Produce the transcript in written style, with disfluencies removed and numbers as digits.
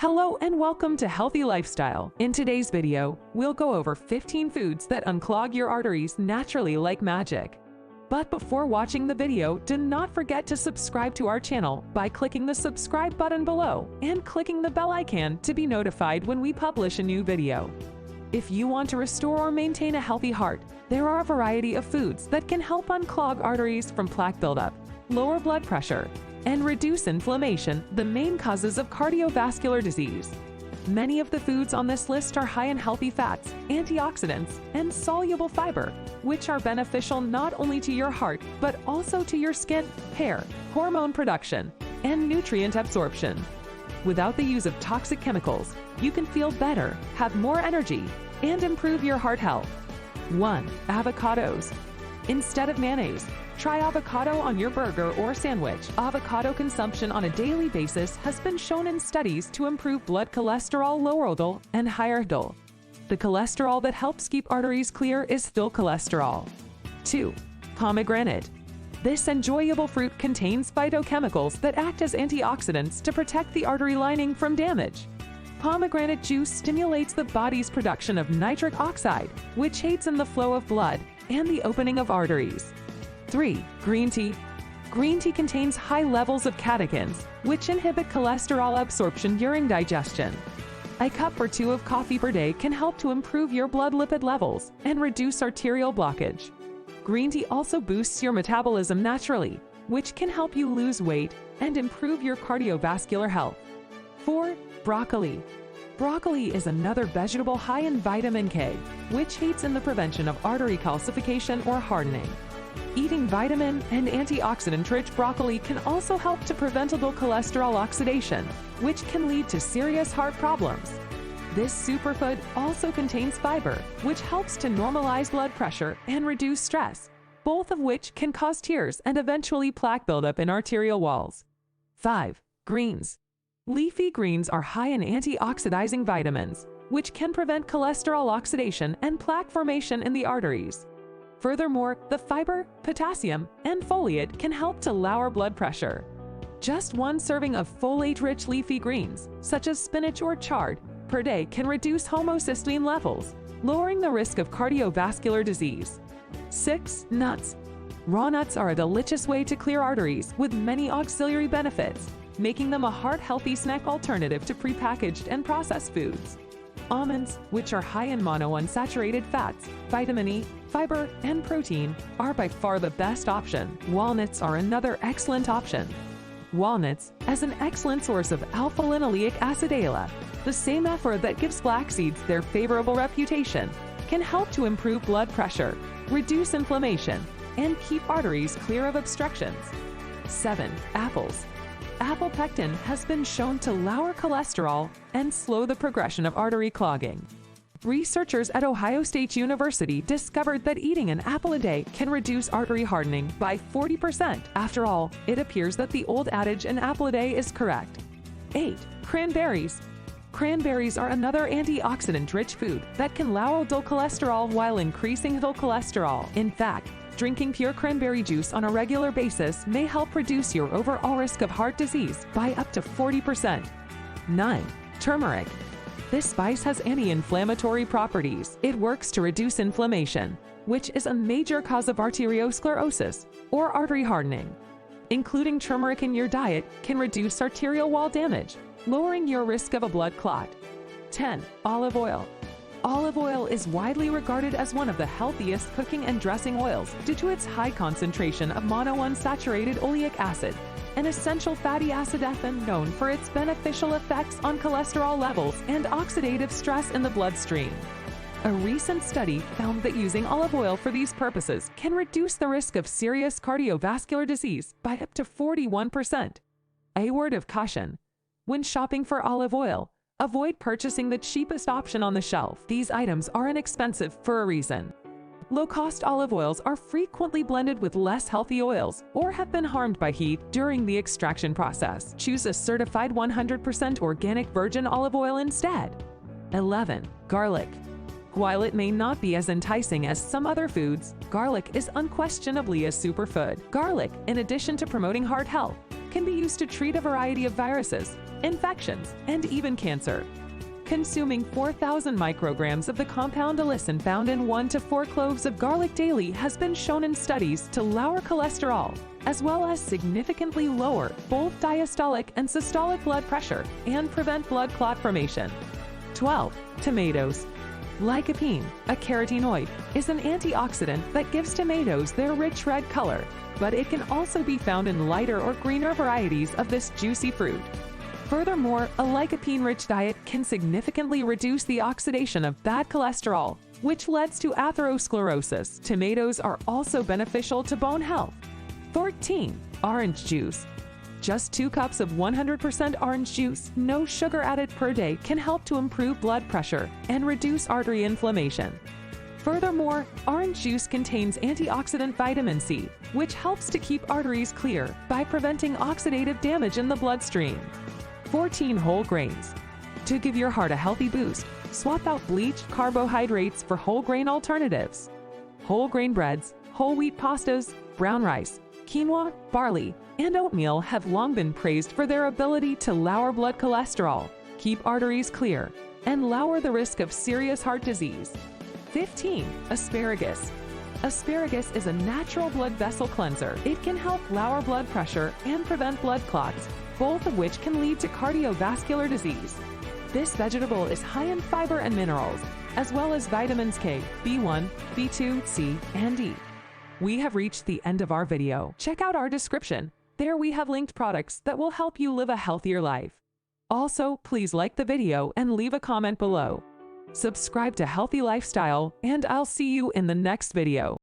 Hello and welcome to Healthy Lifestyle. In today's video, we'll go over 15 foods that unclog your arteries naturally like magic. But before watching the video, do not forget to subscribe to our channel by clicking the subscribe button below and clicking the bell icon to be notified when we publish a new video. If you want to restore or maintain a healthy heart, there are a variety of foods that can help unclog arteries from plaque buildup, lower blood pressure, and reduce inflammation, the main causes of cardiovascular disease. Many of the foods on this list are high in healthy fats, antioxidants, and soluble fiber, which are beneficial not only to your heart, but also to your skin, hair, hormone production, and nutrient absorption. Without the use of toxic chemicals, you can feel better, have more energy, and improve your heart health. 1. Avocados. Instead of mayonnaise, try avocado on your burger or sandwich. Avocado consumption on a daily basis has been shown in studies to improve blood cholesterol lower LDL and higher LDL. The cholesterol that helps keep arteries clear is still cholesterol. 2. Pomegranate. This enjoyable fruit contains phytochemicals that act as antioxidants to protect the artery lining from damage. Pomegranate juice stimulates the body's production of nitric oxide, which aids in the flow of blood and the opening of arteries. 3. Green tea. Green tea contains high levels of catechins, which inhibit cholesterol absorption during digestion. A cup or two of coffee per day can help to improve your blood lipid levels and reduce arterial blockage. Green tea also boosts your metabolism naturally, which can help you lose weight and improve your cardiovascular health. 4. Broccoli. Broccoli is another vegetable high in vitamin K, which aids in the prevention of artery calcification or hardening. Eating vitamin and antioxidant-rich broccoli can also help to prevent LDL cholesterol oxidation, which can lead to serious heart problems. This superfood also contains fiber, which helps to normalize blood pressure and reduce stress, both of which can cause tears and eventually plaque buildup in arterial walls. 5. Greens. Leafy greens are high in antioxidizing vitamins, which can prevent cholesterol oxidation and plaque formation in the arteries. Furthermore, the fiber, potassium, and folate can help to lower blood pressure. Just one serving of folate-rich leafy greens, such as spinach or chard, per day can reduce homocysteine levels, lowering the risk of cardiovascular disease. 6. Nuts. Raw nuts are a delicious way to clear arteries with many auxiliary benefits, making them a heart-healthy snack alternative to prepackaged and processed foods. Almonds, which are high in monounsaturated fats, vitamin E, fiber, and protein, are by far the best option. Walnuts are another excellent option. Walnuts, as an excellent source of alpha-linoleic acid ALA, the same effort that gives flax seeds their favorable reputation, can help to improve blood pressure, reduce inflammation, and keep arteries clear of obstructions. 7. Apples. Apple pectin has been shown to lower cholesterol and slow the progression of artery clogging. Researchers at Ohio State University discovered that eating an apple a day can reduce artery hardening by 40%. After all, it appears that the old adage an apple a day is correct. 8. Cranberries. Cranberries are another antioxidant-rich food that can lower LDL cholesterol while increasing LDL cholesterol. In fact, drinking pure cranberry juice on a regular basis may help reduce your overall risk of heart disease by up to 40%. 9. Turmeric. This spice has anti-inflammatory properties. It works to reduce inflammation, which is a major cause of arteriosclerosis or artery hardening. Including turmeric in your diet can reduce arterial wall damage, lowering your risk of a blood clot. 10. Olive oil. Olive oil is widely regarded as one of the healthiest cooking and dressing oils due to its high concentration of monounsaturated oleic acid, an essential fatty acid often known for its beneficial effects on cholesterol levels and oxidative stress in the bloodstream. A recent study found that using olive oil for these purposes can reduce the risk of serious cardiovascular disease by up to 41%. A word of caution: when shopping for olive oil, avoid purchasing the cheapest option on the shelf. These items are inexpensive for a reason. Low-cost olive oils are frequently blended with less healthy oils or have been harmed by heat during the extraction process. Choose a certified 100% organic virgin olive oil instead. 11. Garlic. While it may not be as enticing as some other foods, garlic is unquestionably a superfood. Garlic, in addition to promoting heart health, can be used to treat a variety of viruses, infections, and even cancer. Consuming 4,000 micrograms of the compound allicin found in 1 to 4 cloves of garlic daily has been shown in studies to lower cholesterol, as well as significantly lower both diastolic and systolic blood pressure and prevent blood clot formation. 12. Tomatoes. Lycopene, a carotenoid, is an antioxidant that gives tomatoes their rich red color, but it can also be found in lighter or greener varieties of this juicy fruit. Furthermore, a lycopene-rich diet can significantly reduce the oxidation of bad cholesterol, which leads to atherosclerosis. Tomatoes are also beneficial to bone health. 14. Orange juice. Just 2 cups of 100% orange juice, no sugar added per day, can help to improve blood pressure and reduce artery inflammation. Furthermore, orange juice contains antioxidant vitamin C, which helps to keep arteries clear by preventing oxidative damage in the bloodstream. 14. Whole grains. To give your heart a healthy boost, swap out bleached carbohydrates for whole grain alternatives. Whole grain breads, whole wheat pastas, brown rice, quinoa, barley, and oatmeal have long been praised for their ability to lower blood cholesterol, keep arteries clear, and lower the risk of serious heart disease. 15. Asparagus. Asparagus is a natural blood vessel cleanser. It can help lower blood pressure and prevent blood clots, both of which can lead to cardiovascular disease. This vegetable is high in fiber and minerals, as well as vitamins K, B1, B2, C, and E. We have reached the end of our video. Check out our description. There we have linked products that will help you live a healthier life. Also, please like the video and leave a comment below. Subscribe to Healthy Lifestyle, and I'll see you in the next video.